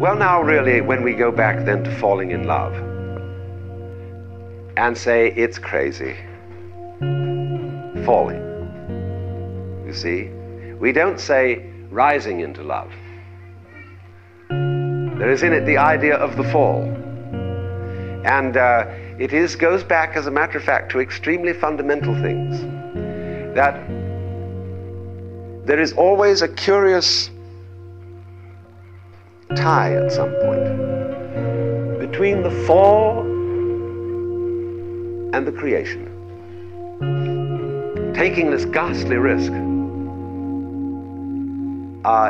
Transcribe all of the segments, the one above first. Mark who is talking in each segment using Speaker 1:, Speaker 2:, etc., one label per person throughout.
Speaker 1: Well, now really, when we go back then to falling in love and say it's crazy, falling, you see, we don't say rising into love. There is in it the idea of the fall. And it goes back, as a matter of fact, to extremely fundamental things. That there is always a curious tie at some point between the fall and the creation. Taking this ghastly risk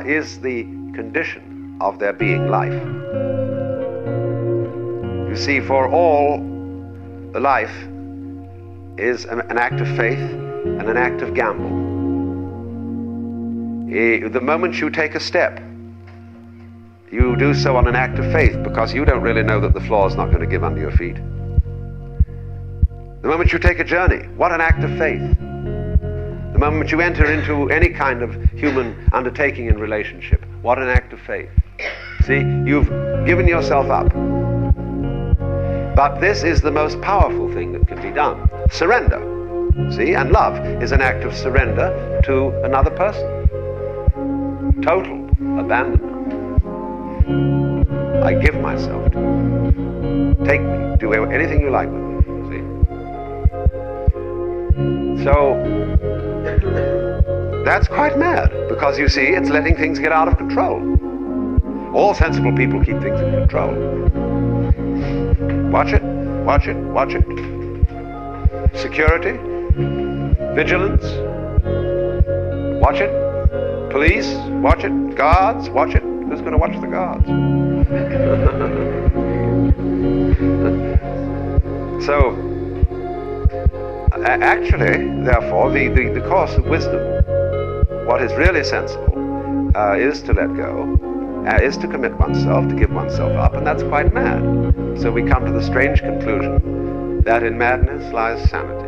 Speaker 1: is the condition of there being life. You see, for all, the life is an act of faith and an act of gamble. The moment you take a step, you do so on an act of faith, because you don't really know that the floor is not going to give under your feet. The moment you take a journey, what an act of faith. The moment you enter into any kind of human undertaking and relationship, what an act of faith. See, you've given yourself up. But this is the most powerful thing that can be done. Surrender. See, and love is an act of surrender to another person. Total abandonment. I give myself to you. Take me. Do anything you like with me. See? So, that's quite mad, because you see, it's letting things get out of control. All sensible people keep things in control. Watch it, watch it, watch it. Security, vigilance, watch it. Police, watch it. Guards, watch it. Who's going to watch the guards? So, actually, therefore, the course of wisdom, what is really sensible, is to let go, is to commit oneself, to give oneself up, and that's quite mad. So we come to the strange conclusion that in madness lies sanity.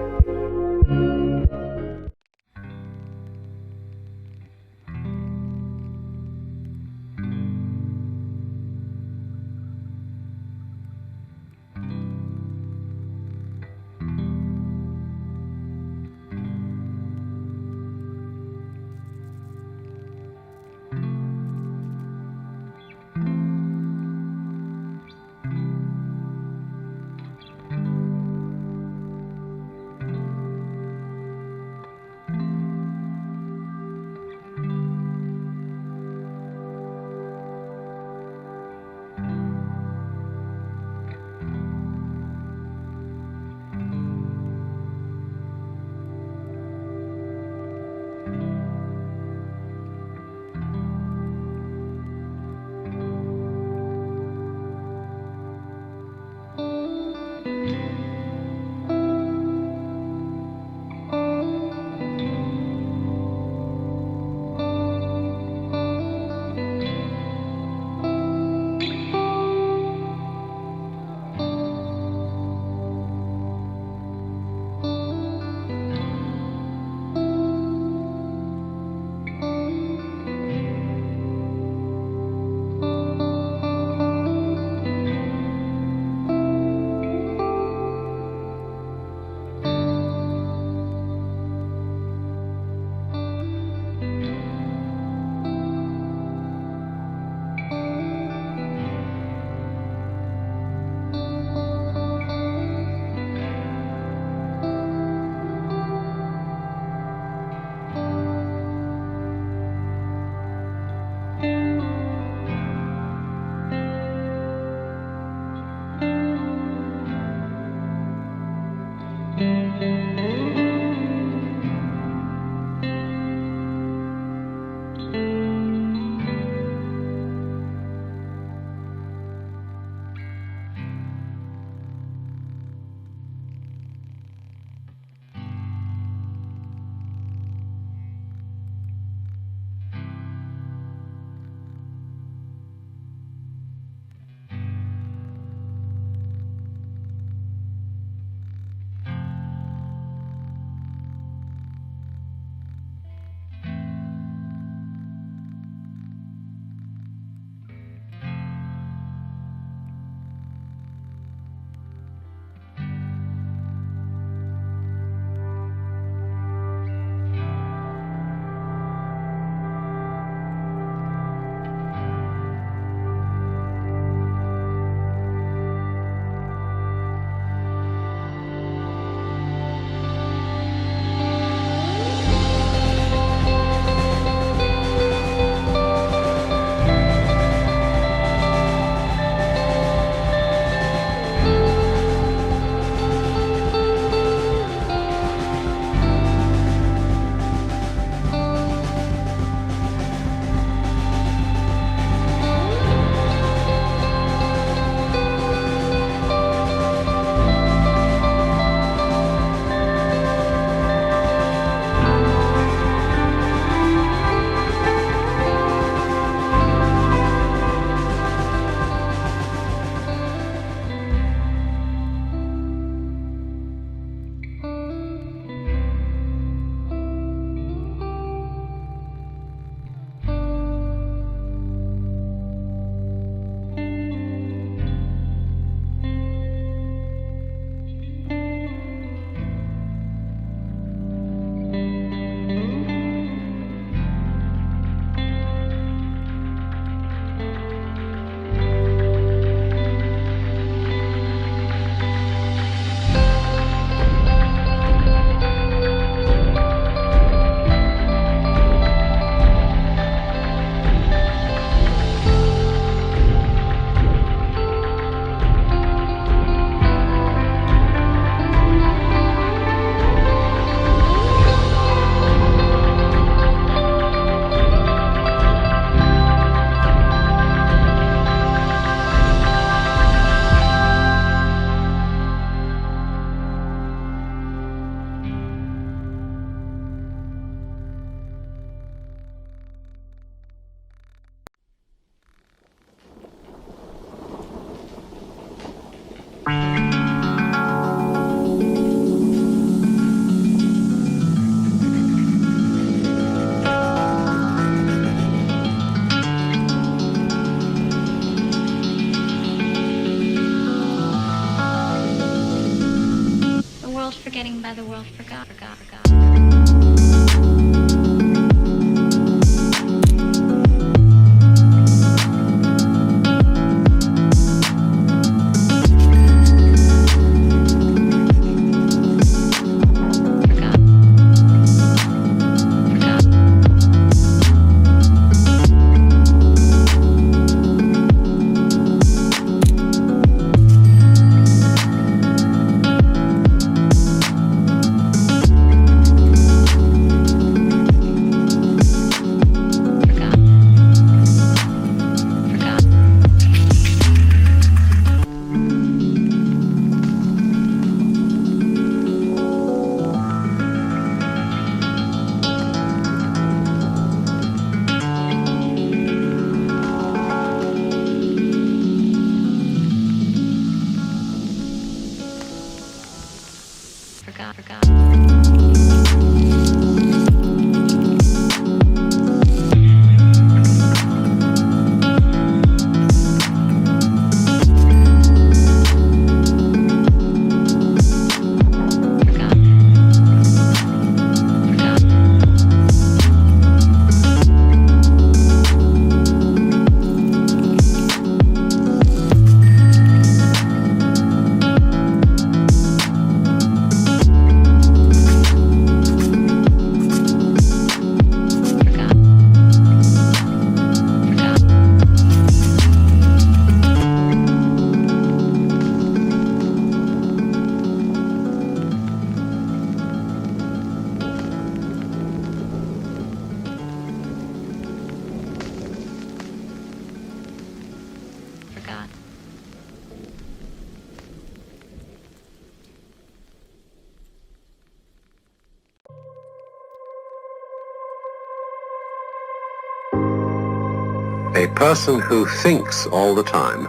Speaker 2: A person who thinks all the time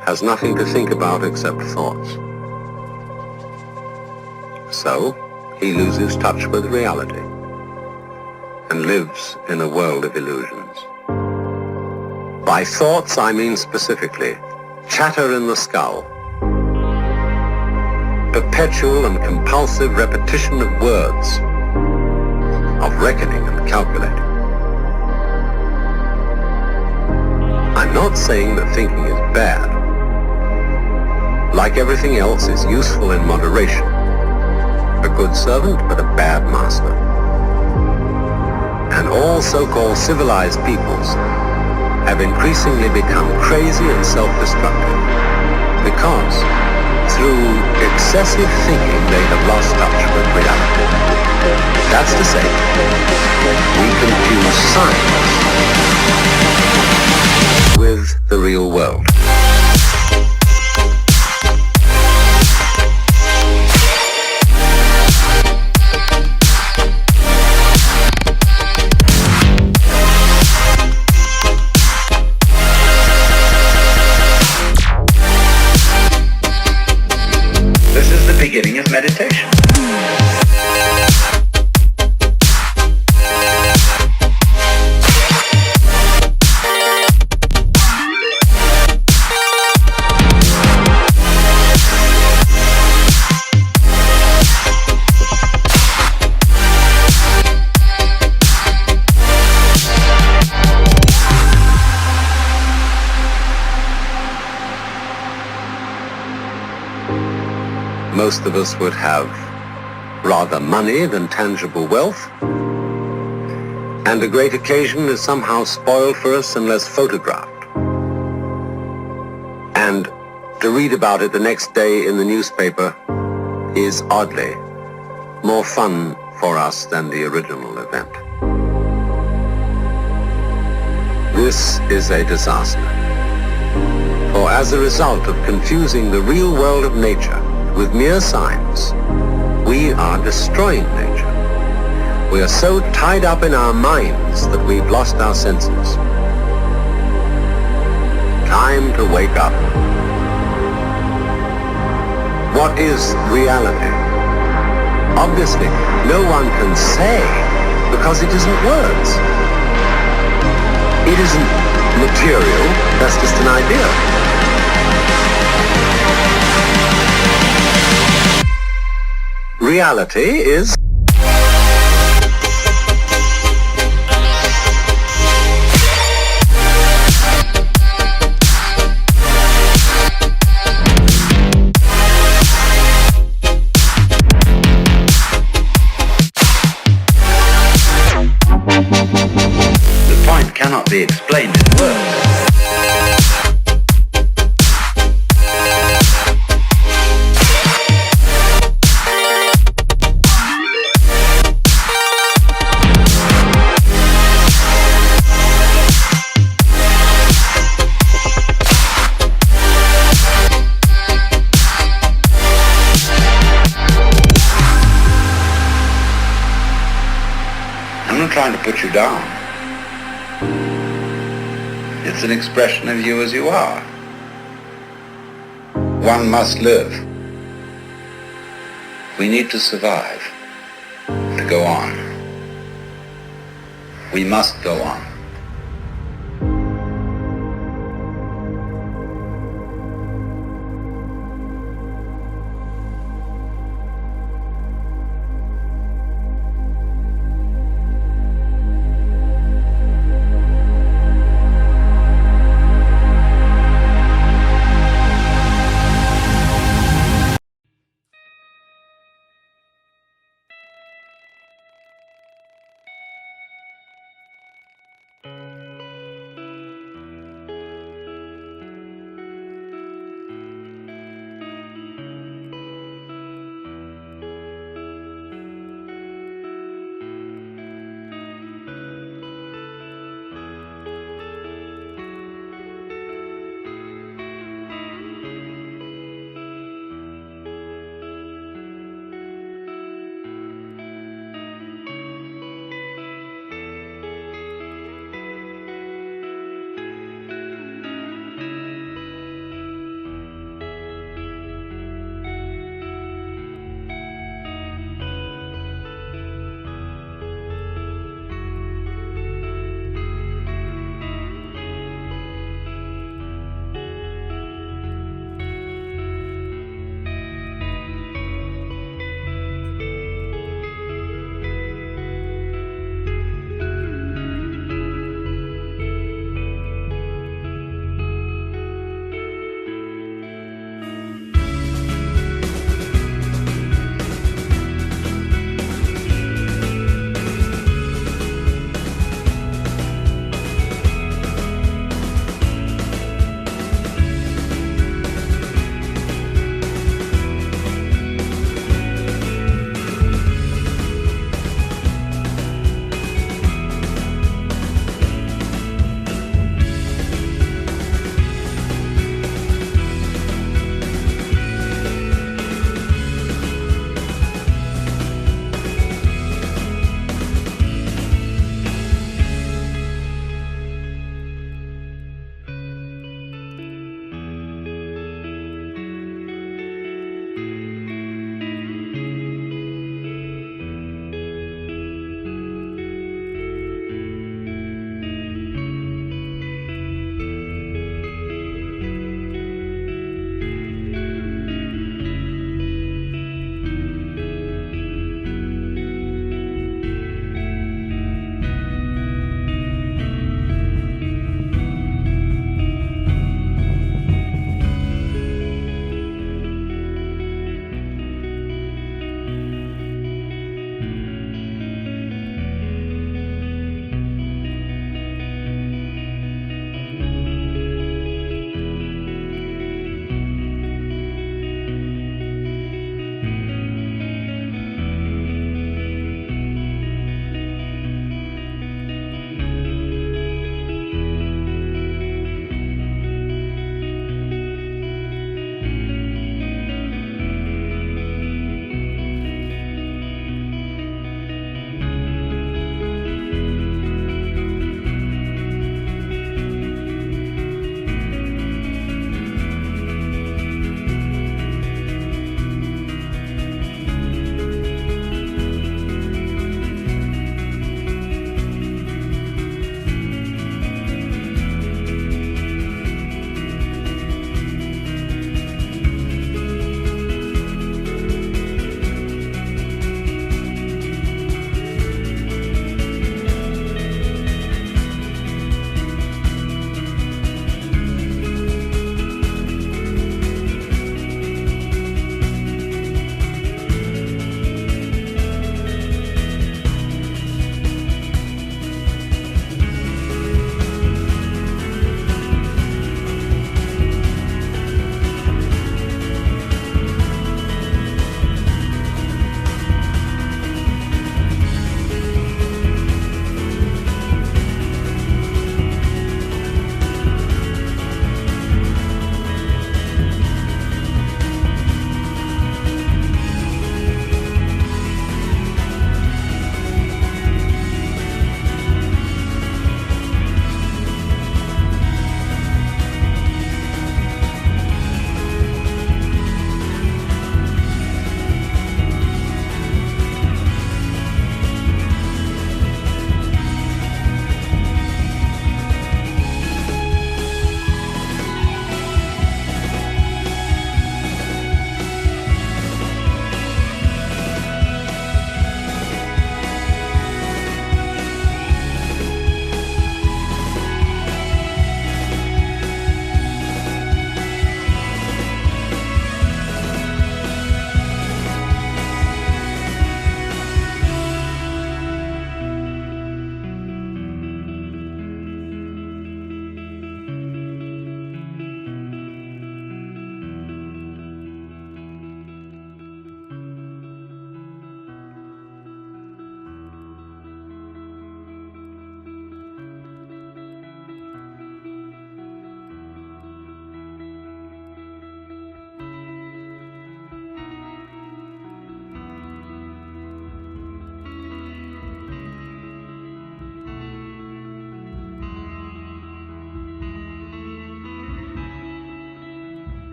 Speaker 2: has nothing to think about except thoughts. So, he loses touch with reality and lives in a world of illusions. By thoughts, I mean specifically chatter in the skull, perpetual and compulsive repetition of words, of reckoning and calculating. I'm not saying that thinking is bad. Like everything else, it's useful in moderation. A good servant, but a bad master. And all so-called civilized peoples have increasingly become crazy and self-destructive because through excessive thinking they have lost touch with reality. That's to say, we confuse science with the real world.
Speaker 3: This is the beginning of meditation.
Speaker 2: Most of us would have rather money than tangible wealth, and a great occasion is somehow spoiled for us unless photographed. And to read about it the next day in the newspaper is oddly more fun for us than the original event. This is a disaster. For as a result of confusing the real world of nature with mere signs, we are destroying nature. We are so tied up in our minds that we've lost our senses. Time to wake up. What is reality? Obviously, no one can say because it isn't words. It isn't material, that's just an idea. Reality is
Speaker 3: The point cannot be explained in words. I'm not trying to put you down. It's an expression of you as you are. One must live. We need to survive, to go on. We must go on.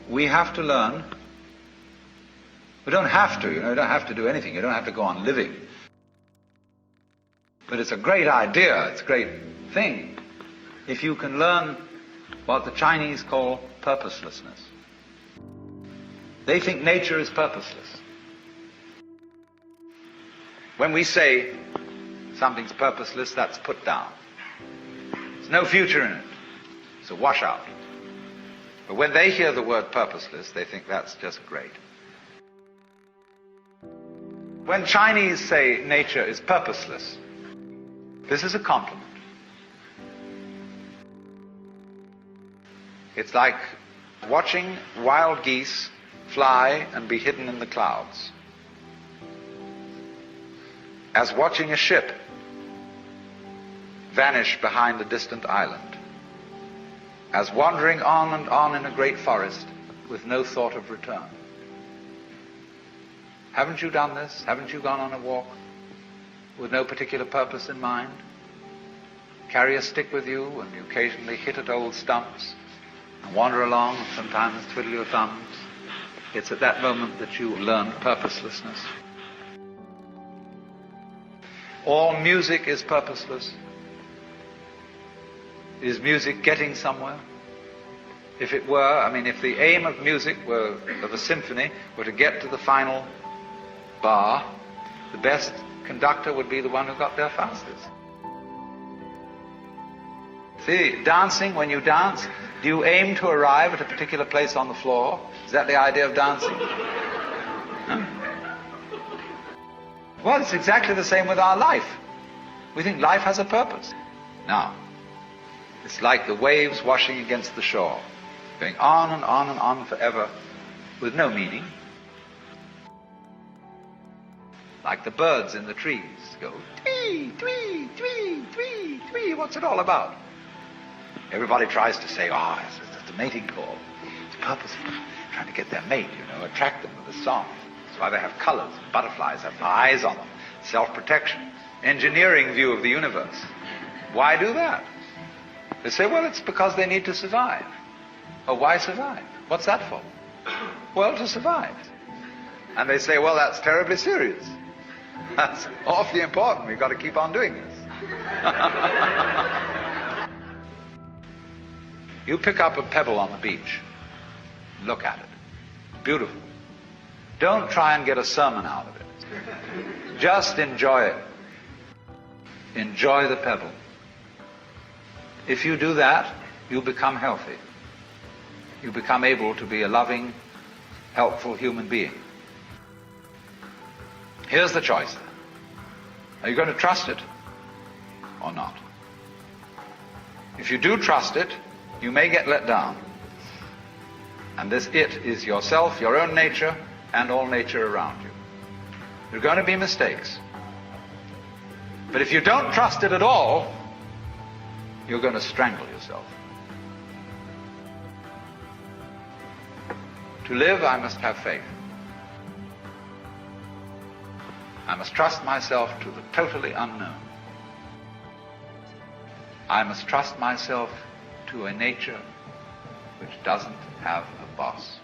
Speaker 4: we have to learn. We don't have to, you don't have to do anything. You don't have to go on living. But it's a great idea, it's a great thing, if you can learn what the Chinese call purposelessness. They think nature is purposeless. When we say something's purposeless, that's put down. There's no future in it. It's a washout. But when they hear the word purposeless, they think that's just great. When Chinese say nature is purposeless, this is a compliment. It's like watching wild geese fly and be hidden in the clouds. As watching a ship vanish behind a distant island. As wandering on and on in a great forest with no thought of return. Haven't you done this? Haven't you gone on a walk with no particular purpose in mind? Carry a stick with you and you occasionally hit at old stumps and wander along and sometimes twiddle your thumbs. It's at that moment that you learn purposelessness. All music is purposeless. Is music getting somewhere? If it were, if the aim of music were, of a symphony, were to get to the final bar, the best conductor would be the one who got there fastest. See, dancing, when you dance, do you aim to arrive at a particular place on the floor? Is that the idea of dancing? Huh? Well, it's exactly the same with our life. We think life has a purpose. Now, it's like the waves washing against the shore, going on and on and on forever with no meaning. Like the birds in the trees go, twee, twee, twee, twee, twee. What's it all about? Everybody tries to say, it's a mating call. It's purposeful, trying to get their mate, attract them with a song. That's why they have colors. Butterflies have eyes on them. Self-protection. Engineering view of the universe. Why do that? They say, well, it's because they need to survive. Oh, why survive? What's that for? Well, to survive. And they say, well, that's terribly serious. That's awfully important. We've got to keep on doing this. You pick up a pebble on the beach. Look at it. Beautiful. Don't try and get a sermon out of it. Just enjoy it. Enjoy the pebble. If you do that, you become healthy. You become able to be a loving, helpful human being. Here's the choice. Are you going to trust it or not? If you do trust it, you may get let down. And this it is yourself, your own nature, and all nature around you. There are going to be mistakes. But if you don't trust it at all, you're going to strangle yourself. To live, I must have faith. I must trust myself to the totally unknown. I must trust myself to a nature which doesn't have a boss.